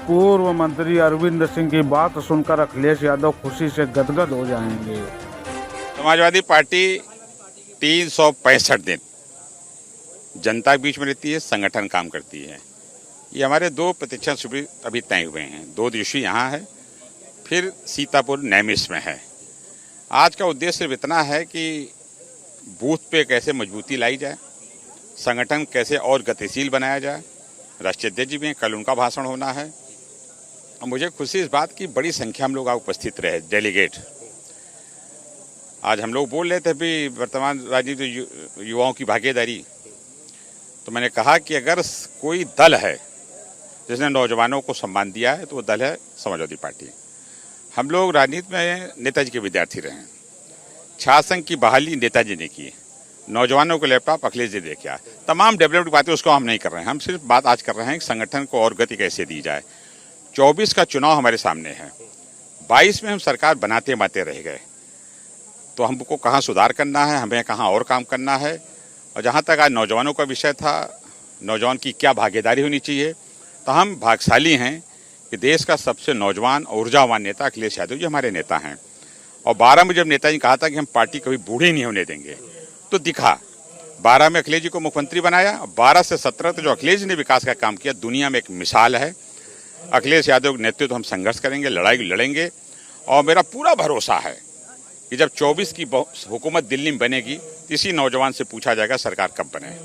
पूर्व मंत्री अरविंद सिंह की बात सुनकर अखिलेश यादव खुशी से गदगद हो जाएंगे। समाजवादी पार्टी 365 दिन जनता के बीच में रहती है, संगठन काम करती है। ये हमारे 2 प्रशिक्षण शिविर अभी तय हुए हैं। 2 दिवसीय यहाँ है, फिर सीतापुर नैमिष में है। आज का उद्देश्य सिर्फ इतना है कि बूथ पे कैसे मजबूती लाई जाए, संगठन कैसे और गतिशील बनाया जाए। राष्ट्रीय अध्यक्ष जी भी हैं, कल उनका भाषण होना है। और मुझे खुशी इस बात की बड़ी संख्या में लोग उपस्थित रहे, डेलीगेट। आज हम लोग बोल रहे थे भी वर्तमान राजनीतिक युवाओं की भागीदारी, तो मैंने कहा कि अगर कोई दल है जिसने नौजवानों को सम्मान दिया है तो वो दल है समाजवादी पार्टी। हम लोग राजनीति में नेताजी के विद्यार्थी रहे हैं। छात्र संघ की बहाली नेताजी ने की, नौजवानों को लैपटॉप अखिलेश जी दे किया। तमाम डेवलपमेंट बातें उसको हम नहीं कर रहे हैं, हम सिर्फ बात आज कर रहे हैं कि संगठन को और गति कैसे दी जाए। 24 का चुनाव हमारे सामने है, 22 में हम सरकार बनाते बनाते रह गए, तो हमको कहाँ सुधार करना है, हमें कहाँ और काम करना है। और जहाँ तक आज नौजवानों का विषय था, नौजवान की क्या भागीदारी होनी चाहिए, तो हम भाग्यशाली हैं कि देश का सबसे नौजवान और ऊर्जावान नेता अखिलेश यादव जी हमारे नेता हैं। और 12 में जब नेताजी ने कहा था कि हम पार्टी कभी बूढ़ी नहीं होने देंगे, तो दिखा। 12 में अखिलेश जी को मुख्यमंत्री बनाया, 12 से 17 तक जो अखिलेश जी ने विकास का काम किया, दुनिया में एक मिसाल है। अखिलेश यादव के नेतृत्व हम संघर्ष करेंगे, लड़ाई लड़ेंगे। और मेरा पूरा भरोसा है कि जब 24 की हुकूमत दिल्ली में बनेगी, इसी नौजवान से पूछा जाएगा सरकार कब बने।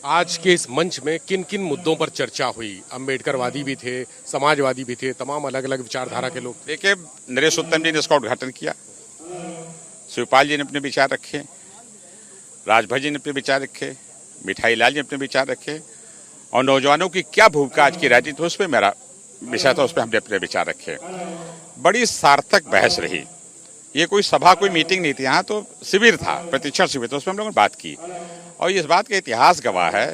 आज के इस मंच में किन किन मुद्दों पर चर्चा हुई? अम्बेडकरवादी भी थे, समाजवादी भी थे, तमाम अलग अलग विचारधारा के लोग। देखिए, नरेश उत्तम जी ने इसका उद्घाटन किया, शिवपाल जी ने अपने विचार रखे, राजभर जी ने अपने विचार रखे, मिठाई लाल जी ने अपने विचार रखे, और नौजवानों की क्या भूमिका आज की राजनीति, उस पर मेरा विषय था, उस पर हमने अपने विचार रखे। बड़ी सार्थक बहस रही। ये कोई सभा, कोई मीटिंग नहीं थी, यहाँ तो शिविर था, प्रशिक्षण शिविर, तो उसमें हम लोगों ने बात की। और इस बात का इतिहास गवाह है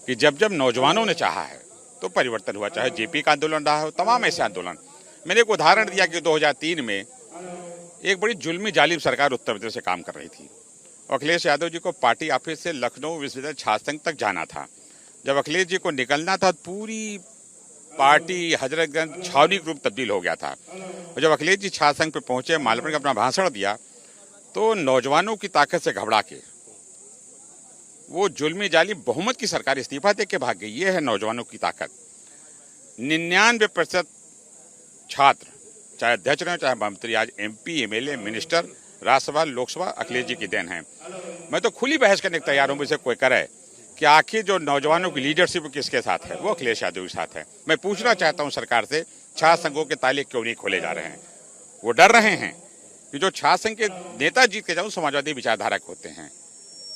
कि जब जब नौजवानों ने चाहा है तो परिवर्तन हुआ, चाहे जेपी का आंदोलन रहा हो, तमाम ऐसे आंदोलन। मैंने एक उदाहरण दिया कि 2003 में एक बड़ी जुल्मी जालिम सरकार उत्तर प्रदेश से काम कर रही थी। अखिलेश यादव जी को पार्टी ऑफिस से लखनऊ विश्वविद्यालय छात्र संघ तक जाना था। जब अखिलेश जी को निकलना था, पूरी पार्टी हजरतगंज छावनी ग्रुप तब्दील हो गया था। और जब अखिलेश जी छात्र संघ पे पहुंचे, मालपुर का अपना भाषण दिया, तो नौजवानों की ताकत से घबरा के वो जुल्मी जाली बहुमत की सरकार इस्तीफा दे के भाग गई। ये है नौजवानों की ताकत। 99% छात्र, चाहे अध्यक्ष रहे चाहे मंत्री, आज MP, MLA, minister, Rajya Sabha, Lok Sabha Akhilesh ji की देन है। मैं तो खुली बहस करने को तैयार हूं, मुझे कोई करे कि आखिर जो नौजवानों की लीडरशिप किसके साथ है, वो अखिलेश यादव के साथ है। मैं पूछना चाहता हूं सरकार से, छात्र संघों के ताले क्यों नहीं खोले जा रहे हैं? वो डर रहे हैं कि जो छात्र संघ के नेता जीत के जाऊं समाजवादी विचारधारा के होते हैं।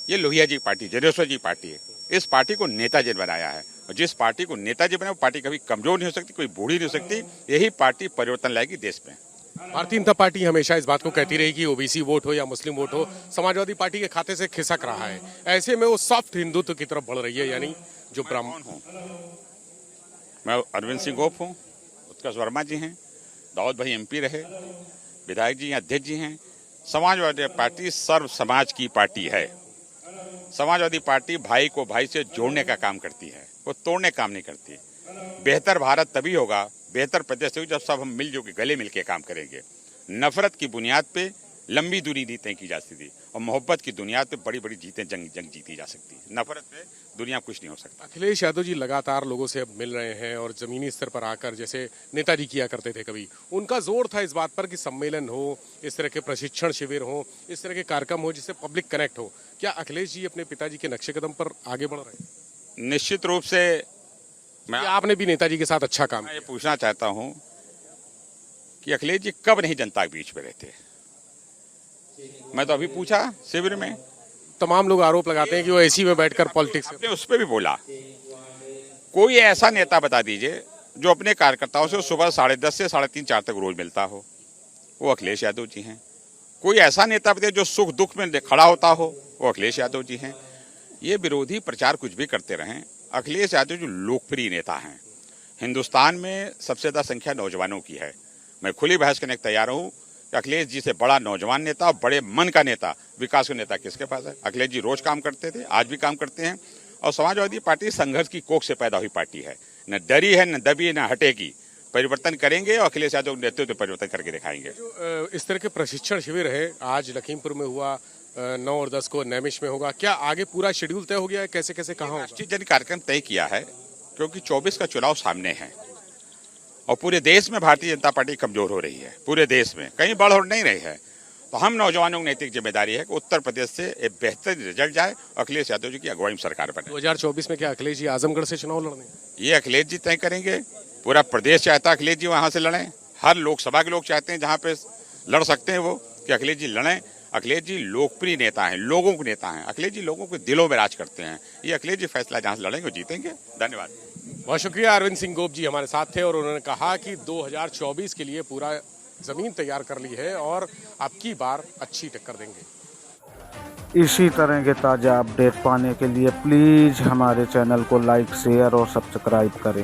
ये लोहिया जी पार्टी, जनेश्वर जी पार्टी है। इस पार्टी को नेताजी ने बनाया है, और जिस पार्टी को नेताजी बनाया, वो पार्टी कभी कमजोर नहीं हो सकती, कोई बूढ़ी नहीं हो सकती। यही पार्टी परिवर्तन लाएगी देश में। भारतीय जनता पार्टी हमेशा इस बात को कहती रही कि ओबीसी वोट हो या मुस्लिम वोट हो, समाजवादी पार्टी के खाते से खिसक रहा है। ऐसे में वो सॉफ्ट हिंदुत्व की तरफ बढ़ रही है, यानी जो ब्राह्मण हूँ। मैं अरविंद सिंह गोप हूँ, उत्कर्ष वर्मा जी हैं, दाऊद भाई MP रहे, विधायक जी हैं, अध्यक्ष जी हैं। समाजवादी पार्टी सर्व समाज की पार्टी है। समाजवादी पार्टी भाई को भाई से जोड़ने का काम करती है, वो तोड़ने का काम नहीं करती। बेहतर भारत तभी होगा, बेहतर प्रदेश होगी, जब सब हम मिलजुल के गले मिल के काम करेंगे। नफरत की बुनियाद पे लंबी दूरी जीतें की जा सकती, और मोहब्बत की बुनियाद पे बड़ी बड़ी जंग जीती जा सकती है। नफरत पे दुनिया कुछ नहीं हो सकता। अखिलेश यादव जी लगातार लोगों से अब मिल रहे हैं, और जमीनी स्तर पर आकर, जैसे नेताजी किया करते थे कभी, उनका जोर था इस बात पर कि सम्मेलन हो, इस तरह के प्रशिक्षण शिविर हो, इस तरह के कार्यक्रम हो जिससे पब्लिक कनेक्ट हो। क्या अखिलेश जी अपने पिताजी के नक्शे कदम पर आगे बढ़ रहे हैं? निश्चित रूप से। आपने भी नेताजी के साथ अच्छा काम किया। ये पूछना चाहता हूं कि अखिलेश जी कब नहीं जनता के बीच में रहते? मैं तो अभी पूछा शिविर में। तमाम लोग आरोप लगाते हैं कि वो एसी में बैठकर पॉलिटिक्स। आपने उस पर भी बोला, कोई ऐसा नेता बता दीजिए जो अपने कार्यकर्ताओं से सुबह 10:30 से 3:30 4 तक रोज मिलता हो। वो अखिलेश यादव जी हैं। कोई ऐसा नेता बताइए जो सुख दुख में खड़ा होता हो, वो अखिलेश यादव जी हैं। ये विरोधी प्रचार कुछ भी करते रहें, अखिलेश यादव जो लोकप्रिय नेता हैं, हिंदुस्तान में सबसे ज्यादा संख्या नौजवानों की है। मैं खुली बहस करने को तैयार हूँ कि अखिलेश जी से बड़ा नौजवान नेता, बड़े मन का नेता, विकास का नेता किसके पास है? अखिलेश जी रोज काम करते थे, आज भी काम करते हैं। और समाजवादी पार्टी संघर्ष की कोख से पैदा हुई पार्टी है, न डरी है, न दबी है, न हटेगी। परिवर्तन करेंगे और अखिलेश यादव के नेतृत्व में परिवर्तन करके दिखाएंगे। जो इस तरह के प्रशिक्षण शिविर है, आज लखीमपुर में हुआ, 9 और 10 को नैमिष में होगा, क्या आगे पूरा शेड्यूल तय हो गया है? कैसे कैसे कहाँ होगा? राष्ट्रीय जन कार्यक्रम तय किया है, क्योंकि 24 का चुनाव सामने है और पूरे देश में भारतीय जनता पार्टी कमजोर हो रही है, पूरे देश में कहीं बढ़ नहीं रही है। तो हम नौजवानों की नैतिक जिम्मेदारी है कि उत्तर प्रदेश से एक बेहतर रिजल्ट जाए और अखिलेश यादव जी की अगुवाई में सरकार बने। 2024 में क्या अखिलेश जी आजमगढ़ से चुनाव लड़ने? ये अखिलेश जी तय करेंगे। पूरा प्रदेश चाहता है अखिलेश जी वहां से लड़ें। हर लोकसभा के लोग चाहते हैं जहां पे लड़ सकते हैं वो, कि अखिलेश जी लड़ें। अखिलेश जी लोकप्रिय नेता हैं, लोगों के नेता हैं। अखिलेश जी लोगों के दिलों में राज करते हैं। ये अखिलेश जी फैसला जहां से लड़ेंगे वो जीतेंगे। धन्यवाद। बहुत शुक्रिया। अरविंद सिंह गोप जी हमारे साथ थे और उन्होंने कहा कि 2024 के लिए पूरा जमीन तैयार कर ली है और अब की बार अच्छी टक्कर देंगे। इसी तरह के ताज़ा अपडेट पाने के लिए प्लीज़ हमारे चैनल को लाइक, शेयर और सब्सक्राइब करें।